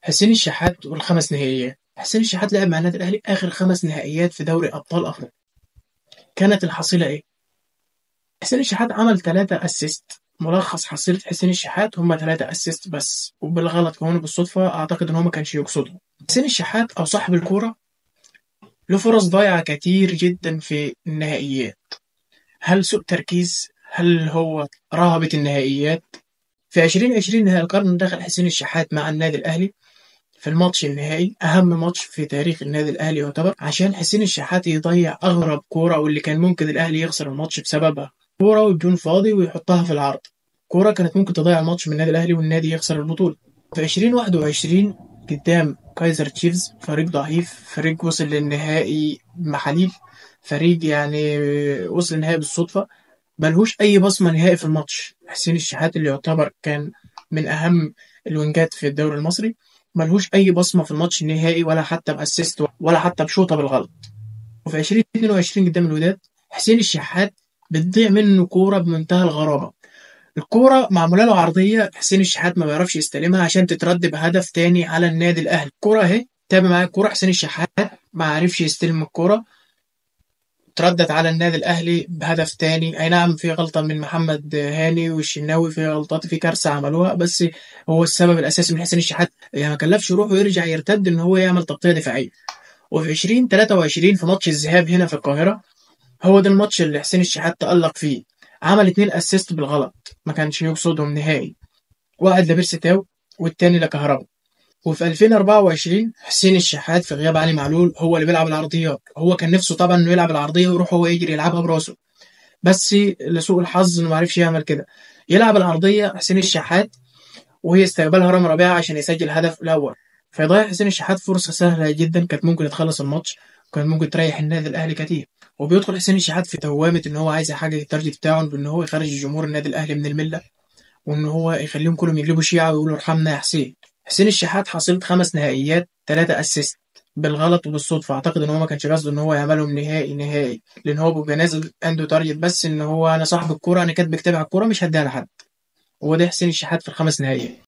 حسين الشحات والخمس نهائيات. حسين الشحات لعب مع النادي الاهلي اخر 5 نهائيات في دوري ابطال افريقيا. كانت الحصيله ايه؟ حسين الشحات عمل 3 اسيست. ملخص حصيله حسين الشحات هم 3 اسيست بس، وبالغلط كمان بالصدفه اعتقد ان هو ما كانش يقصدهم. حسين الشحات او صاحب الكوره له فرص ضايعه كتير جدا في النهائيات. هل سوء تركيز؟ هل هو رهبه النهائيات؟ في 2020 نهائي القرن دخل حسين الشحات مع النادي الاهلي في الماتش النهائي، أهم ماتش في تاريخ النادي الأهلي يعتبر، عشان حسين الشحات يضيع أغرب كورة واللي كان ممكن الأهلي يخسر الماتش بسببها. كورة والجون فاضي ويحطها في العرض. كورة كانت ممكن تضيع الماتش من النادي الأهلي والنادي يخسر البطولة. في 2021 قدام كايزر تشيفز، فريق ضعيف، فريق وصل للنهائي محليل، فريق يعني وصل النهائي بالصدفة، ملهوش أي بصمة نهائي في الماتش. حسين الشحات اللي يعتبر كان من أهم الوينجات في الدوري المصري ملهوش أي بصمة في الماتش النهائي، ولا حتى بأسيست ولا حتى بشوطة بالغلط. وفي 2022 قدام الوداد، حسين الشحات بتضيع منه كورة بمنتهى الغرابة. الكورة معمولة له عرضية، حسين الشحات ما بيعرفش يستلمها عشان تترد بهدف تاني على النادي الأهلي. الكورة أهي، تابع معايا الكورة. حسين الشحات ما عرفش يستلم الكورة، تردت على النادي الاهلي بهدف تاني. اي نعم في غلطه من محمد هاني والشناوي، في غلطات، في كارثه عملوها، بس هو السبب الاساسي من حسين الشحات يعني ما كلفش يروح ويرجع يرتد ان هو يعمل تغطيه دفاعيه. وفي 2023 في ماتش الذهاب هنا في القاهره، هو ده الماتش اللي حسين الشحات تألق فيه. عمل 2 اسيست بالغلط ما كانش يقصدهم نهائي، واحد لبيرسي تاو والتاني لكهربا. وفي 2024 حسين الشحات في غياب علي معلول هو اللي بيلعب العرضيات. هو كان نفسه طبعا انه يلعب العرضيه ويروح هو يجري يلعبها براسه، بس لسوء الحظ انه ما عرفش يعمل كده. يلعب العرضيه حسين الشحات وهي استقبلها رامي ربيعه عشان يسجل الهدف الاول. فيضيع حسين الشحات فرصه سهله جدا كانت ممكن تخلص الماتش، وكان ممكن تريح النادي الاهلي كتير. وبيدخل حسين الشحات في دوامه ان هو عايز يحقق التارجت بتاعه، بان هو يخرج جمهور النادي الاهلي من المله، وان هو يخليهم كلهم يقلبوا شيعة ويقولوا ارحمنا يا حسين. حسين الشحات حصلت 5 نهائيات، 3 اسيست بالغلط وبالصدفة. اعتقد ان هو ما كانش قصده ان هو يعملهم نهائي، لان هو بيبقى نازل عنده تارجت بس ان هو انا صاحب الكورة، انا كاتب كتابي على الكورة مش هديها لحد. هو ده حسين الشحات في ال5 نهائيات.